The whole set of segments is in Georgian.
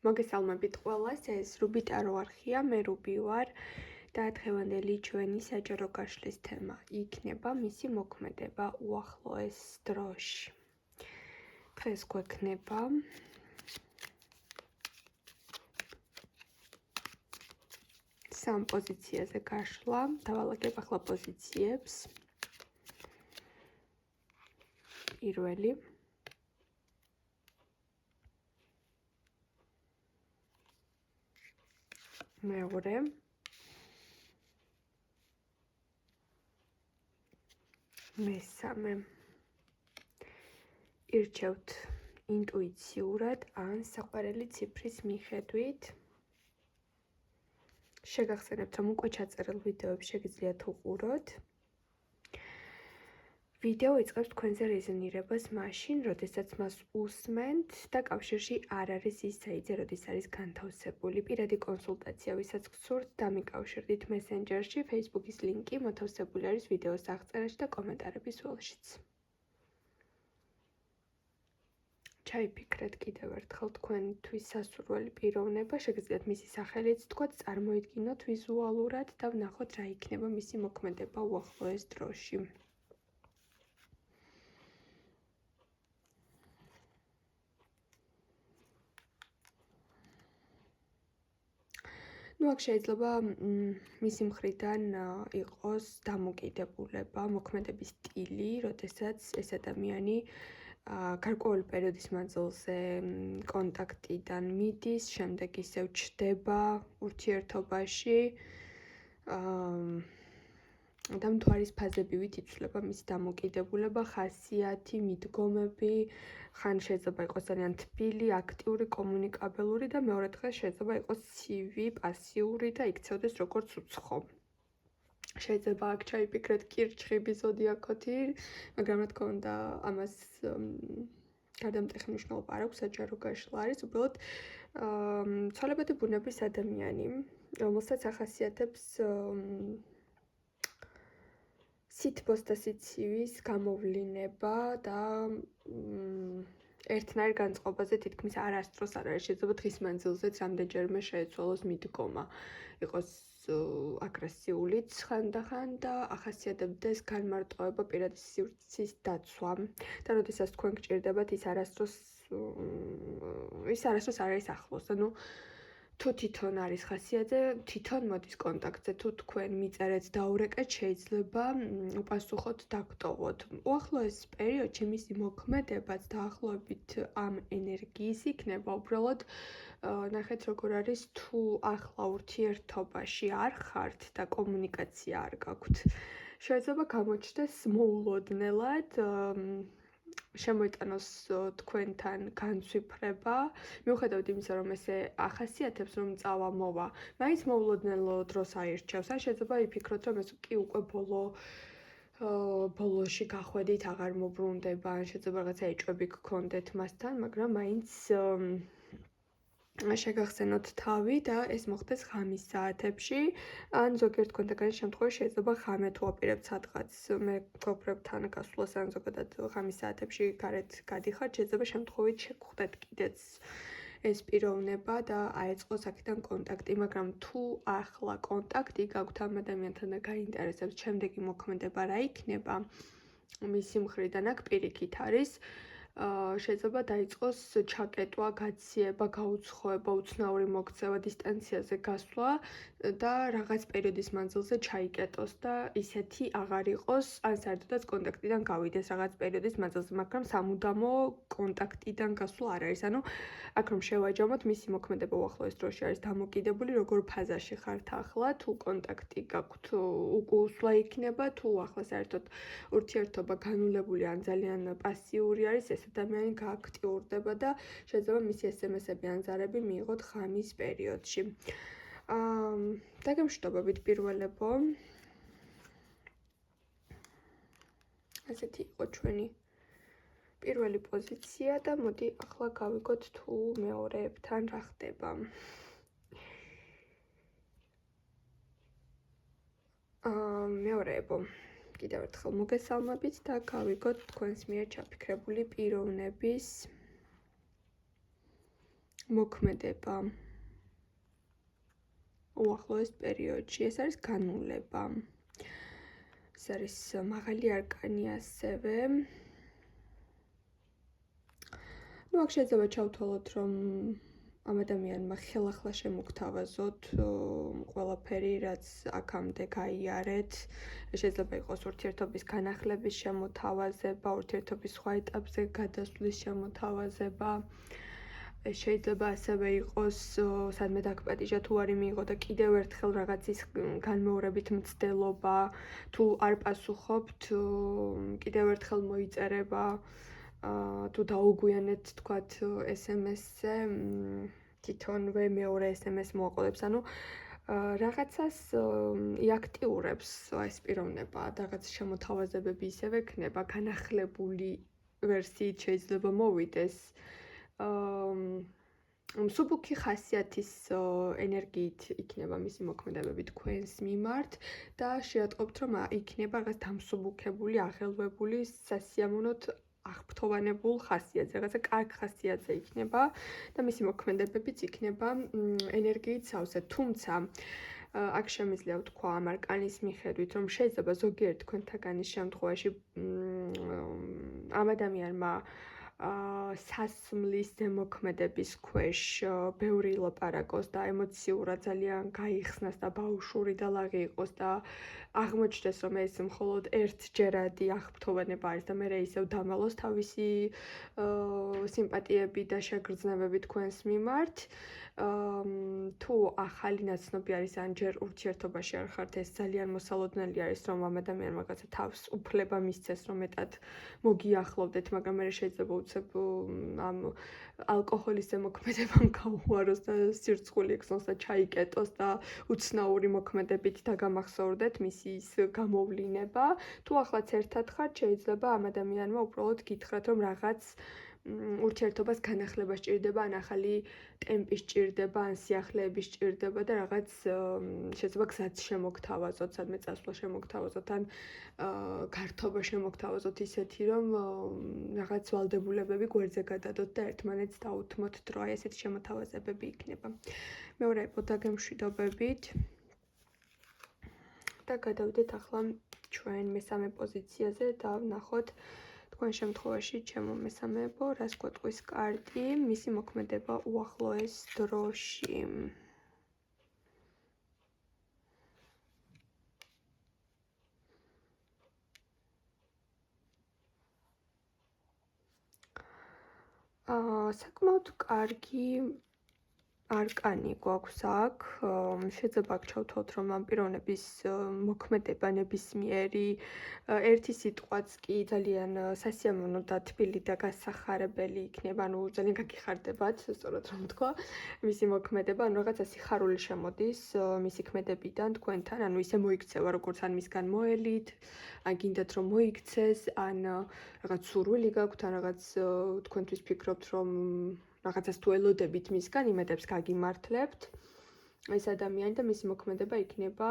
მოგესალმებით ყველას, ეს რუბი ტარო არხია, მე რუბი ვარ და დღევანდელი ჩვენი საჯარო გაშლის თემა იქნება მისი მოქმედება უახლოეს დროში. დღეს გვექნება სამ პოზიციაზე გაშლა, დავალაგებ ახლა პოზიციებს. პირველი მეორე მესამე ირჩევთ ინტუიციურად ან საყვარელი ციფრის მიხედვით. შეგახსენებთ, რომ უკვე ჩაწერილ ვიდეოებს შეგიძლიათ უყუროთ. ვიდეო იწყებს თქვენზე რეზონირებას მაშინ, როდესაც მას უსმენთ და კავშირში არ არის ის საიტზე, როდის არის განთავსებული. პირადი კონსულტაცია, ვისაც გსურთ, დამიკავშირდით მესენჯერში, Facebook-ის ლინკი მოთავსებული არის ვიდეოს აღწერაში და კომენტარების ველშიც. ჩაიფიქრეთ კიდევ ერთხელ თქვენთვის სასურველი პიროვნება, შეგიძლიათ მისი სახელიც თქვათ, წარმოიდგინოთ ვიზუალურად და ვნახოთ რა იქნება მისი მოქმედება უახლოეს დროში. აქ შეიძლება მისი მხრიდან იყოს დამოკიდებულება, მოქმედების სტილი, როდესაც ეს ადამიანი გარკვეული პერიოდის მანძილზე კონტაქტიდან მიდის, შემდეგ ისევ ჩდება ურთიერთობაში და მთვარის ფაზებივით იცვლება მისი დამოკიდებულება, ხასიათი, მიდგომები, ხან შეიძლება იყოს ძალიან თბილი, აქტიური, კომუნიკაბელური და მეორე დღეს შეიძლება იყოს ცივი, პასიური და იქცევდეს როგორც უცხო. შეიძლება აქ ჩაიფიქრეთ კირჩხიბი ზოდიაქოთი, მაგრამ რა თქმა უნდა, ამას გადამტეხი მნიშვნელობა არ აქვს, საჯარო გაშლა არის, უბრალოდ ცვალებადი ბუნების ადამიანი, რომელსაც ახასიათებს სითბოს და სიცივის გამოვლინება და ერთნაირ განწყობაზე თითქმის არასდროს არ არის. შეიძლება დღის მანძილზეც რამდენჯერმე შეეცვალოს მიდგომა, იყოს აგრესიულიც ხანდახან და ახასიათებდეს განმარტოება, პირადი სივრცის დაცვა. და როდესაც თქვენ გჭირდებათ, ის არასდროს არ არის ახლოს. ანუ თუ თვითონ არის ხასიათზე, თვითონ მოდის კონტაქტზე, თუ თქვენ მიწერეთ დაურეკეთ, შეიძლება უპასუხოთ დაგტოვოთ. უახლოეს პერიოდში მისი მოქმედებაც დაახლოებით ამ ენერგიის იქნება, უბრალოდ ნახეთ როგორ არის, თუ ახლა ურთიერთობაში არ ხართ და კომუნიკაცია არ გაქვთ. შეიძლება გამოჩნდეს მოულოდნელად შემოიტანოს თქვენთან განცვიფრება, მიუხედავად იმისა, რომ ესე ახასიათებს, რომ წავა მოვა, მაინც მოულოდნელო დროს აირჩევს. ან შეიძლება იფიქროთ, რომ ეს კი უკვე ბოლოში გახვედით, აღარ მოbrunდება, ან შეიძლება რაღაცა ეჭვები გქონდეთ მასთან, მაგრამ მაინც შეგახსენოთ თავი და ეს მოხდეს ღამის საათებში, ან ზოგიერთ თქვენთაგანის შემთხვევაში შეიძლება ღამე თუ აპირებთ სადღაც მე გქობრებთან გასვლას, ან ზოგადად ღამის საათებში გარეთ გადიხართ, შეიძლება შემთხვევით შეგხვდეთ კიდეც ეს პიროვნება და აეწყოს აქედან კონტაქტი, მაგრამ თუ ახლა კონტაქტი გაქვთ ამ ადამიანთან და გაინტერესებს შემდეგი მოქმედება რა იქნება, მისი მხრიდან აქ პირიქით არის, შეიძლება დაიწყოს ჩაკეტვა, გაციება, გაუცხოება, უცნაური მოქცევა, დისტანციაზე გასვლა და რაღაც პერიოდის მანძილზე ჩაიკეტოს და ისეთი აღარ იყოს, ან საერთოდაც კონტაქტიდან გავიდეს რაღაც პერიოდის მანძილზე, მაგრამ სამუდამო კონტაქტიდან გასვლა არ არის. ანუ აქ რომ შევაჯამოთ, მისი მოქმედება უახლოეს დროში არის დამოკიდებული, როგორ ფაზაში ხართ ახლა, თუ კონტაქტი გაქვთ, უკუსვლა იქნება, თუ ახლა საერთოდ ურთიერთობა განულებული ან ძალიან პასიური არის, ეს ადამიანი გააქტიურდება და შეიძლება მისი SMS-ები ან ზარები მიიღოთ ღამის პერიოდში. დაგემშვიდობებით პირველებო. ასეთი იყო ჩვენი პირველი პოზიცია და მოდი ახლა გავიგოთ თუ მეორეებთან რა ხდება. მეორეებო. კიდევ ერთხელ მოგესალმებით და გავიგოთ თქვენს მიერ ჩაფიქრებული პიროვნების მოქმედება უახლოეს პერიოდში. ეს არის განულება. ეს არის მაღალი არკანი ასევე. აქ შეიძლება ჩავთვალოთ, რომ ამ ადამიანმა ხელახლა შემოგთავაზოთ ყველაფერი, რაც აქამდე გაიარეთ. შეიძლება იყოს ურთიერთობის განახლების შემოთავაზება, ურთიერთობის სხვა ეტაპზე გადასვლის შემოთავაზება. შეიძლება ასევე იყოს სადმე დაგპატიჟა თუ არ მიიღო და კიდევ ერთხელ რაღაცის განმეორებით მცდელობა, თუ არ პასუხობთ, კიდევ ერთხელ მოიწერება, თუ დაუგვიანეთ თქვათ SMS-ზე, თვითონვე მეორე SMS მოაყოლებს, ანუ რაღაცას იაქტიურებს ეს პიროვნება, რაღაც შემოთავაზებები ისევე ქნება, განახლებული ვერსიით შეიძლება მოვიდეს. მსუბუქი ხასიათის ენერგიით იქნება მისი მოქმედებები თქვენს მიმართ და შეატყობთ, რომ იქნება რაღაც დამსუბუქებული, აღელვებული, სასიამოვნოდ აღფრთოვანებულ ხასიათზე, რაღაცა კარგ ხასიათზე იქნება და მისი მოქმედებებიც იქნება ენერგიით სავსე. თუმცა აქ შემიძლია ვთქვა ამ არკანის მიხედვით, რომ შეიძლება ზოგიერთ თქვენთაგანის შემთხვევაში ამ ადამიანმა სასმლის ზემოქმედების ქვეშ ბევრი ლაპარაკოს და ემოციურად ძალიან გაიხსნას და ბაუშური და ლაღი იყოს და აღმოჩნდეს, რომ ეს მხოლოდ ერთჯერადი აღფრთოვანება არის და მერე ისევ დამალოს თავისი სიმპათიები და შეგრძნებები თქვენს მიმართ. თუ ახალი ნაცნობი არის ან ჯერ ურთიერთობაში არ ხართ, ეს ძალიან მოსალოდნელი არის, რომ ამ ადამიანმა რაღაცა თავს უფლება მისცეს, რომ მეტად მოგიახლოვდეთ, მაგრამ მერე შეიძლება უცებ ამ ალკოჰოლის ზემოქმედებამ გაუუაროს და სირცხული ეკსნოს და ჩაიკეტოს და უცნაური მოქმედებით დაგამახსოვრდეთ მისი ის გამოვლინება. თუ ახლაც ერთად ხართ, შეიძლება ამ ადამიანმა უბრალოდ გითხრათ, რომ რაღაც ურთიერთობას განახლება სჭირდება, ან ახალი ტემპი სჭირდება, ან სიახლეები სჭირდება და რაღაც შეიძლება გზაც შემოგთავაზოთ, სადმე წასვლა შემოგთავაზოთ, ან გართობა შემოგთავაზოთ ისეთი, რომ რაღაც ვალდებულებები გვერდზე გადადოთ და ერთმანეთს დაუთმოთ დრო, აი ესეთი შემოთავაზებები იქნება. მეორე მოდაგემშვიდობებით და გადავიდეთ ახლა ჩვენ მესამე პოზიციაზე და ვნახოთ თქვენ შემთხვევაში ჩემო მესამეებო, რას გვეტყვის კარტი, მისი მოქმედება უახლოეს დროში. საკმაოდ კარგი არკანი გვაქვს აქ, შეიძლება აქ ჩავთვალოთ, რომ ამ პიროვნების მოქმედება ნებისმიერი ერთი სიტყვაც კი ძალიან სასიამოვნო და თბილი და გასახარებელი იქნება, ანუ ძალიან გაგიხარდებათ, სწორად რომ ვთქვა, მისი მოქმედება, ანუ რაღაცა სიხარული შემოდის მისი ქმედებიდან თქვენთან, ანუ ისე მოიქცევა, როგორც ან მისგან მოელით, ან გინდათ რომ მოიქცეს, ან რაღაც სურვილი გაქვთ, ან რაღაც თქვენთვის ფიქრობთ, რომ რაღაცას თუ ელოდებით მისგან, იმედებს გაგიმართლებთ. ეს ადამიანი და მისი მოქმედება იქნება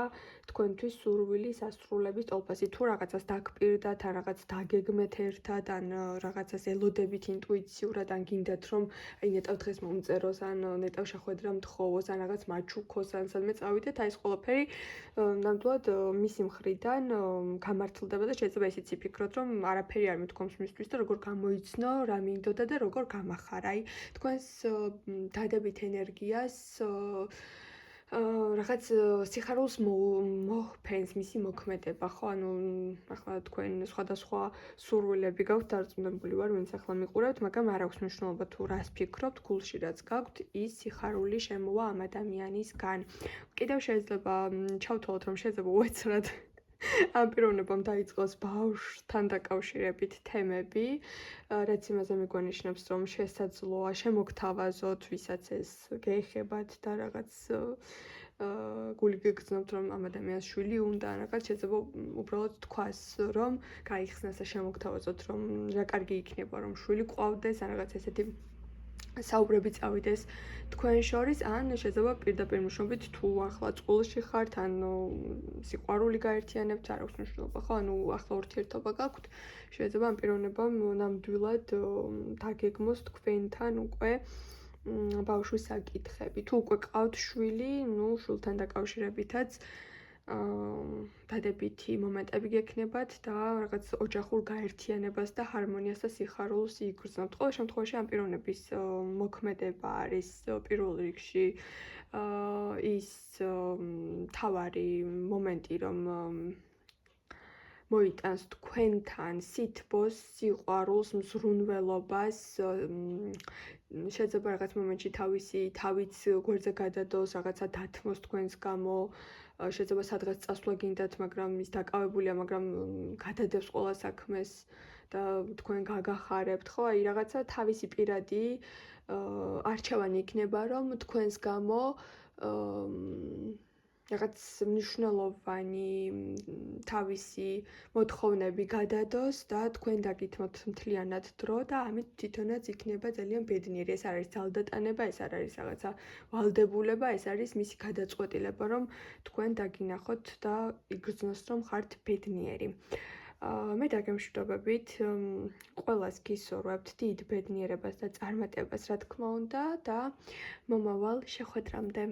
თქვენთვის სურვილის ასრულების ტოლფასი. თუ რაღაცას დაგპირდათ, ან რაღაც დაგეგმეთ ერთად, ან რაღაცას ელოდებით ინტუიციურად, ან გინდათ რომ აი ნეტავ დღეს მომწეროს, ან ნეტავ შეხვედრა მთხოვოს, ან რაღაც მაჩუქოს, ან სადმე წავიდეთ, აი ეს ყველაფერი ნამდვილად მისი მხრიდან გამართლდება და შეიძლება ისიც იფიქროთ, რომ არაფერი არ მithქვამს მისთვის და როგორ გამოიცნო, რა მინდოდა და როგორ გამახარა. აი თქვენს დადებით ენერგიას რაღაც სიხარულს მოჰფენს მისი მოქმედება, ხო? ანუ ახლა თქვენ სხვადასხვა სურვილები გაქვთ, დარწმუნებული ვარ, ვინც ახლა მიყურავთ, მაგრამ არ აქვს მნიშვნელობა თუ რას ფიქრობთ, გულში რაც გაქვთ, ის სიხარული შემოვა ამ ადამიანისგან. კიდევ შეიძლება ჩავთვალოთ, რომ შეიძლება უეცრად ამ პიროვნებამ დაიწყოს ბავშვთან დაკავშირებით თემები, რაც იმაზე მიგვანიშნებს, რომ შესაძლოა შემოგთავაზოთ, ვისაც ეს გეეხებათ და რაღაც გული გეგრძნობთ, რომ ამ ადამიანს შვილი უნდა, რაღაც შეიძლება უბრალოდ თქვას, რომ გაიხსნას და შემოგთავაზოთ, რომ რა კარგი იქნება, რომ შვილი ყავდეს, ან რაღაც ესეთი საუბრები წავიდეს თქვენ შორის, ან შეიძლება პირდაპირ მნიშვნელობით თუ ახლა წყულში ხართ, ან სიყვარული გაერთიანებთ, არ აქვს მნიშვნელობა, ხო? ანუ ახლა ურთიერთობა გაქვთ, შეიძლება ამ პიროვნებამ ნამდვილად დაგეგმოს თქვენთან უკვე ბავშვის საკითხები. თუ უკვე ყავთ შვილი, ნუ შვილთან დაკავშირებითაც დადებითი მომენტები გექნებათ და რაღაც ოჯახურ გაერთიანებას და ჰარმონიას და სიხარულს იგრძნობთ. ყოველ შემთხვევაში ამ პიროვნების მოქმედება არის პირველ რიგში ის მთავარი მომენტი, რომ მოიტანს თქვენთან სითბოს, სიყვარულს, მზრუნველობას, შეიძლება რაღაც მომენტში თავისი თავიც გვერდზე გადადოს, რაღაცა დათმოს თქვენს გამო, შეიძლება სადღაც წასვლა გინდათ, მაგრამ ის დაკავებულია, მაგრამ გადადებს ყველა საქმეს და თქვენ გაგახარებთ, ხო? აი რაღაცა თავისი პირადი არჩევანი იქნება, რომ თქვენს გამო რაღაც მნიშვნელოვანი თავისი მოთხოვნები გადადოს და თქვენ დაგითმოთ მთლიანად დრო და ამით თვითონაც იქნება ძალიან ბედნიერი. ეს არ არის ძალდატანება, ეს არ არის რაღაცა ვალდებულება, ეს არის მისი გადაწყვეტილება, რომ თქვენ დაგინახოთ და იგრძნოს, რომ ხართ ბედნიერი. მე დაგემშვიდობებით, ყველას გისურვებთ დიდ ბედნიერებას და წარმატებას, რა თქმა უნდა და მომავალ შეხვედრამდე.